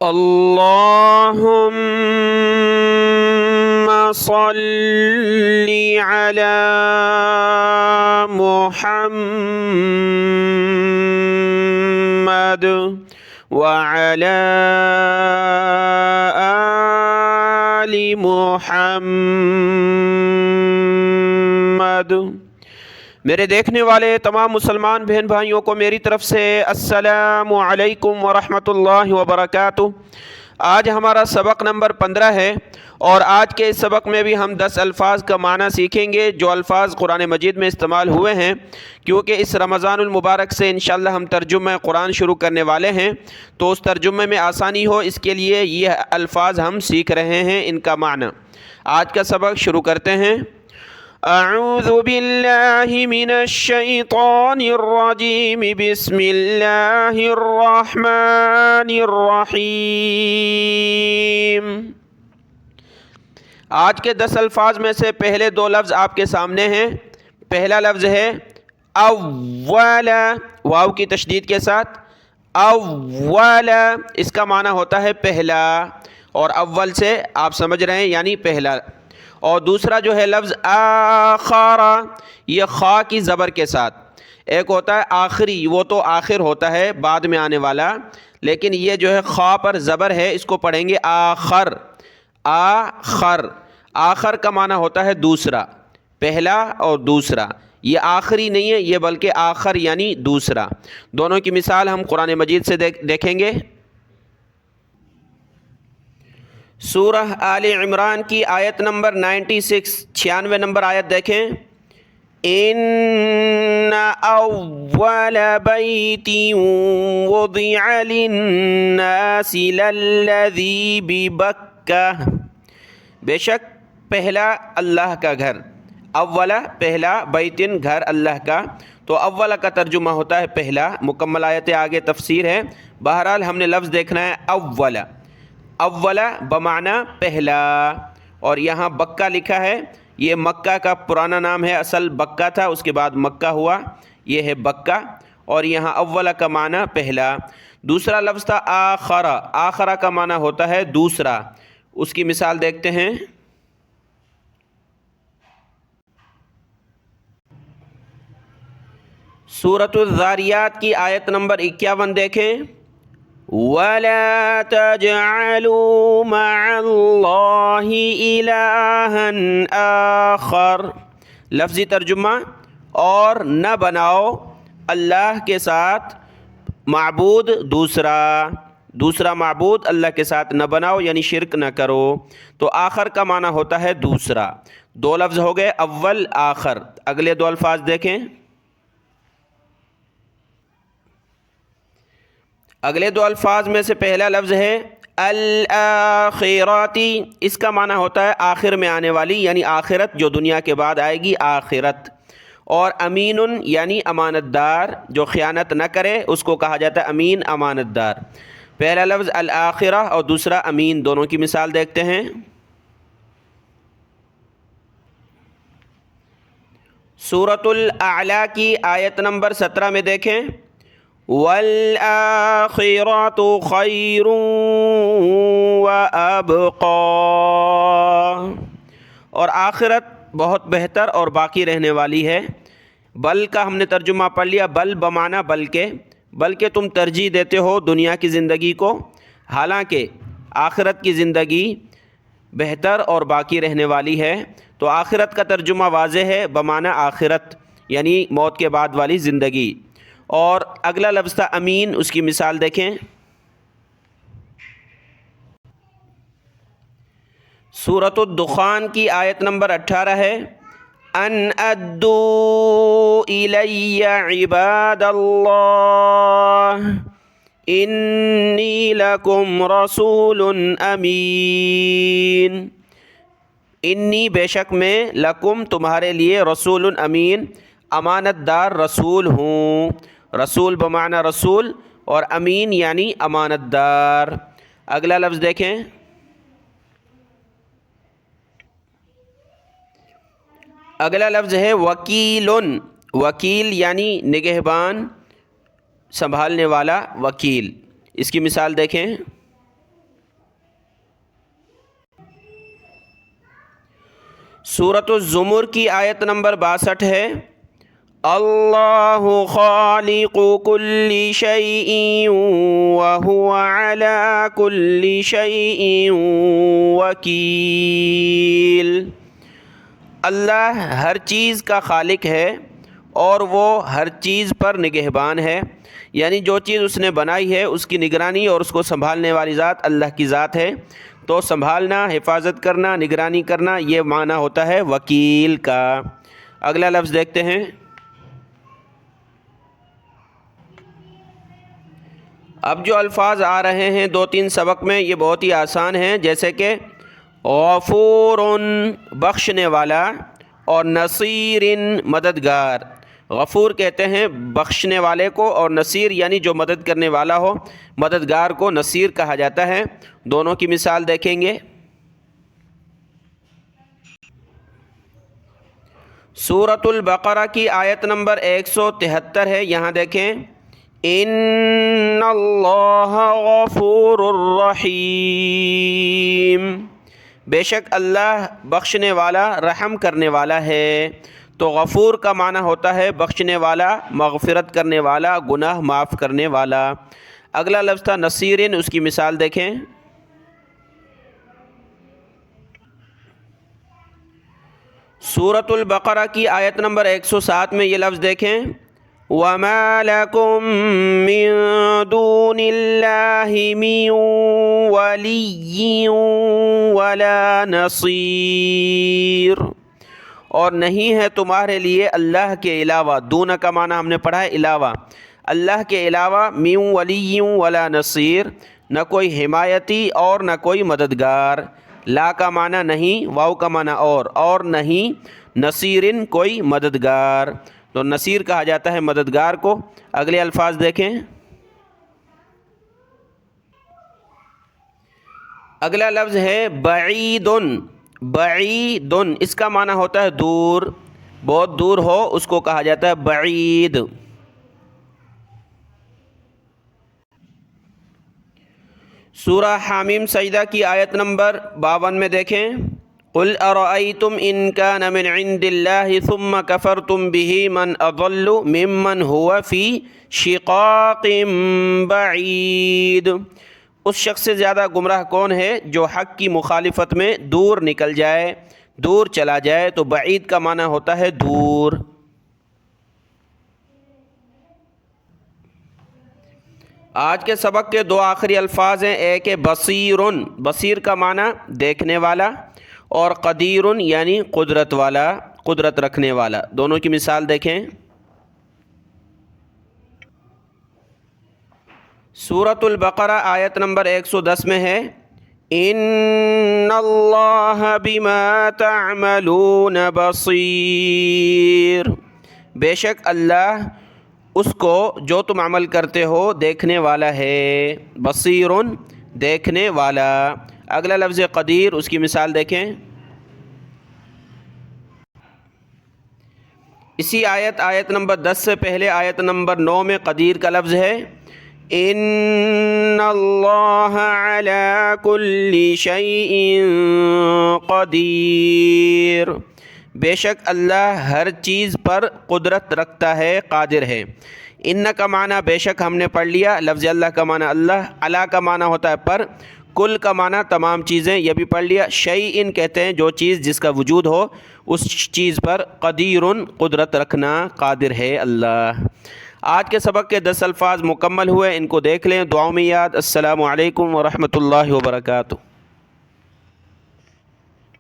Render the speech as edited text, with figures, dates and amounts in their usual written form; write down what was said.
اللهم صل على محمد وعلى آل محمد۔ میرے دیکھنے والے تمام مسلمان بہن بھائیوں کو میری طرف سے السلام علیکم ورحمۃ اللہ وبرکاتہ۔ آج ہمارا سبق نمبر 15 ہے، اور آج کے اس سبق میں بھی ہم 10 الفاظ کا معنی سیکھیں گے جو الفاظ قرآن مجید میں استعمال ہوئے ہیں، کیونکہ اس رمضان المبارک سے انشاءاللہ ہم ترجمہ قرآن شروع کرنے والے ہیں، تو اس ترجمے میں آسانی ہو اس کے لیے یہ الفاظ ہم سیکھ رہے ہیں، ان کا معنی۔ آج کا سبق شروع کرتے ہیں۔ اعوذ باللہ من الشیطان الرجیم، بسم اللہ الرحمن الرحیم۔ آج کے 10 الفاظ میں سے پہلے 2 لفظ آپ کے سامنے ہیں۔ پہلا لفظ ہے اول، واو کی تشدید کے ساتھ، اول، اس کا معنی ہوتا ہے پہلا، اور اول سے آپ سمجھ رہے ہیں یعنی پہلا۔ اور دوسرا جو ہے لفظ آخر، یہ خا کی زبر کے ساتھ۔ ایک ہوتا ہے آخری، وہ تو آخر ہوتا ہے بعد میں آنے والا، لیکن یہ جو ہے خا پر زبر ہے، اس کو پڑھیں گے آخر، آخر۔ آخر کا معنی ہوتا ہے دوسرا، پہلا اور دوسرا۔ یہ آخری نہیں ہے، یہ بلکہ آخر یعنی دوسرا۔ دونوں کی مثال ہم قرآن مجید سے دیکھیں گے۔ سورہ آل عمران کی آیت نمبر 96 نمبر آیت دیکھیں۔ ان اول بیت وضع للناس للذی ببکہ، بے شک پہلا اللہ کا گھر، اولا پہلا، بیتن گھر اللہ کا، تو اولا کا ترجمہ ہوتا ہے پہلا۔ مکمل آیت آگے تفسیر ہے، بہرحال ہم نے لفظ دیکھنا ہے اولا۔ اولا بمعنی پہلا، اور یہاں بکہ لکھا ہے، یہ مکہ کا پرانا نام ہے، اصل بکہ تھا، اس کے بعد مکہ ہوا، یہ ہے بکہ، اور یہاں اولا کا معنی پہلا۔ دوسرا لفظ تھا آخرہ، آخرہ کا معنی ہوتا ہے دوسرا، اس کی مثال دیکھتے ہیں۔ سورۃ الذاریات کی آیت نمبر 51 دیکھیں۔ وَلَا تَجْعَلُوا مَعَ اللَّهِ إِلَٰهًا آخَرَ، لفظی ترجمہ، اور نہ بناؤ اللہ کے ساتھ معبود دوسرا، دوسرا معبود اللہ کے ساتھ نہ بناؤ، یعنی شرک نہ کرو۔ تو آخر کا معنی ہوتا ہے دوسرا۔ 2 لفظ ہو گئے، اول آخر۔ اگلے 2 الفاظ دیکھیں۔ اگلے 2 الفاظ میں سے پہلا لفظ ہے الآخرتی، اس کا معنی ہوتا ہے آخر میں آنے والی، یعنی آخرت جو دنیا کے بعد آئے گی، آخرت۔ اور امین یعنی امانت دار، جو خیانت نہ کرے اس کو کہا جاتا ہے امین، امانت دار۔ پہلا لفظ الآخرہ اور دوسرا امین، دونوں کی مثال دیکھتے ہیں۔ سورۃ الاعلیٰ کی آیت نمبر 17 میں دیکھیں۔ وَالْآخِرَةُ خَيْرٌ وَأَبْقَىٰ، اور آخرت بہت بہتر اور باقی رہنے والی ہے۔ بل کا ہم نے ترجمہ پڑھ لیا، بل بمعنی بلکہ، بلکہ تم ترجیح دیتے ہو دنیا کی زندگی کو، حالانکہ آخرت کی زندگی بہتر اور باقی رہنے والی ہے۔ تو آخرت کا ترجمہ واضح ہے، بمعنی آخرت یعنی موت کے بعد والی زندگی۔ اور اگلا لفظ تھا امین، اس کی مثال دیکھیں۔ سورۃ الدخان کی آیت نمبر 18 ہے۔ ان ادوا الی عباد اللہ انی لکم رسول امین، انی بے شک میں، لکم تمہارے لیے، رسول امین امانت دار رسول ہوں۔ رسول بمعنی رسول، اور امین یعنی امانت دار۔ اگلا لفظ دیکھیں۔ اگلا لفظ ہے وکیل، وکیل یعنی نگہبان، سنبھالنے والا، وکیل۔ اس کی مثال دیکھیں۔ سورۃ الزمر کی آیت نمبر 62 ہے اللہ خالق کل شیء وہو علی کل شیء وکیل۔ اللہ ہر چیز کا خالق ہے اور وہ ہر چیز پر نگہبان ہے، یعنی جو چیز اس نے بنائی ہے اس کی نگرانی اور اس کو سنبھالنے والی ذات اللہ کی ذات ہے۔ تو سنبھالنا، حفاظت کرنا، نگرانی کرنا، یہ معنی ہوتا ہے وکیل کا۔ اگلا لفظ دیکھتے ہیں۔ اب جو الفاظ آ رہے ہیں 2-3 سبق میں، یہ بہت ہی آسان ہیں، جیسے کہ غفور بخشنے والا اور نصیر مددگار۔ غفور کہتے ہیں بخشنے والے کو، اور نصیر یعنی جو مدد کرنے والا ہو، مددگار کو نصیر کہا جاتا ہے۔ دونوں کی مثال دیکھیں گے۔ سورۃ البقرہ کی آیت نمبر 173 ہے، یہاں دیکھیں، ان اللہ غفور الرحیم، بے شک اللہ بخشنے والا، رحم کرنے والا ہے۔ تو غفور کا معنی ہوتا ہے بخشنے والا، مغفرت کرنے والا، گناہ معاف کرنے والا۔ اگلا لفظ تھا نصیرن، اس کی مثال دیکھیں۔ سورۃ البقرہ کی آیت نمبر 107 میں یہ لفظ دیکھیں، وَمَا لَكُم مِّن دُونِ اللَّهِ مِن وَلِيٍّ وَلَا نَصِيرٍ، اور نہیں ہے تمہارے لیے اللہ کے علاوہ، دون کا معنی ہم نے پڑھا ہے علاوہ، اللہ کے علاوہ، من ولی ولا نصیر، نہ کوئی حمایتی اور نہ کوئی مددگار۔ لا کا معنی نہیں، واو کا معنی اور نہیں، نصیرن کوئی مددگار، تو نصیر کہا جاتا ہے مددگار کو۔ اگلے الفاظ دیکھیں۔ اگلا لفظ ہے بعیدن۔ بعیدن اس کا معنی ہوتا ہے دور، بہت دور ہو اس کو کہا جاتا ہے بعید۔ سورہ حامیم سجدہ کی آیت نمبر 52 میں دیکھیں، قل ارأیتم ان کان من عند اللہ ثم کفرتم به من اضل ممن هو فی شقاق بعید، اس شخص سے زیادہ گمراہ کون ہے جو حق کی مخالفت میں دور نکل جائے، دور چلا جائے۔ تو بعید کا معنی ہوتا ہے دور۔ آج کے سبق کے 2 آخری الفاظ ہیں، ایک ہے بصیرن، بصیر کا معنی دیکھنے والا، اور قدیرن یعنی قدرت والا، قدرت رکھنے والا۔ دونوں کی مثال دیکھیں۔ سورۃ البقرہ آیت نمبر 110 میں ہے، ان اللہ بما تعملون بصیر، بے شک اللہ اس کو جو تم عمل کرتے ہو دیکھنے والا ہے، بصیرن دیکھنے والا۔ اگلا لفظ قدیر، اس کی مثال دیکھیں۔ اسی آیت نمبر 10 سے پہلے آیت نمبر 9 میں قدیر کا لفظ ہے، ان اللہ علی کل شیء قدیر، بے شک اللہ ہر چیز پر قدرت رکھتا ہے، قادر ہے۔ ان کا معنی بے شک ہم نے پڑھ لیا، لفظ اللہ کا معنی اللہ، علی کا معنی ہوتا ہے پر، کل کا معنی تمام چیزیں، یہ بھی پڑھ لیا۔ شیء کہتے ہیں جو چیز جس کا وجود ہو، اس چیز پر قدیرن قدرت رکھنا، قادر ہے اللہ۔ آج کے سبق کے 10 الفاظ مکمل ہوئے، ان کو دیکھ لیں، دعاؤں میں یاد۔ السلام علیکم ورحمۃ اللہ وبرکاتہ۔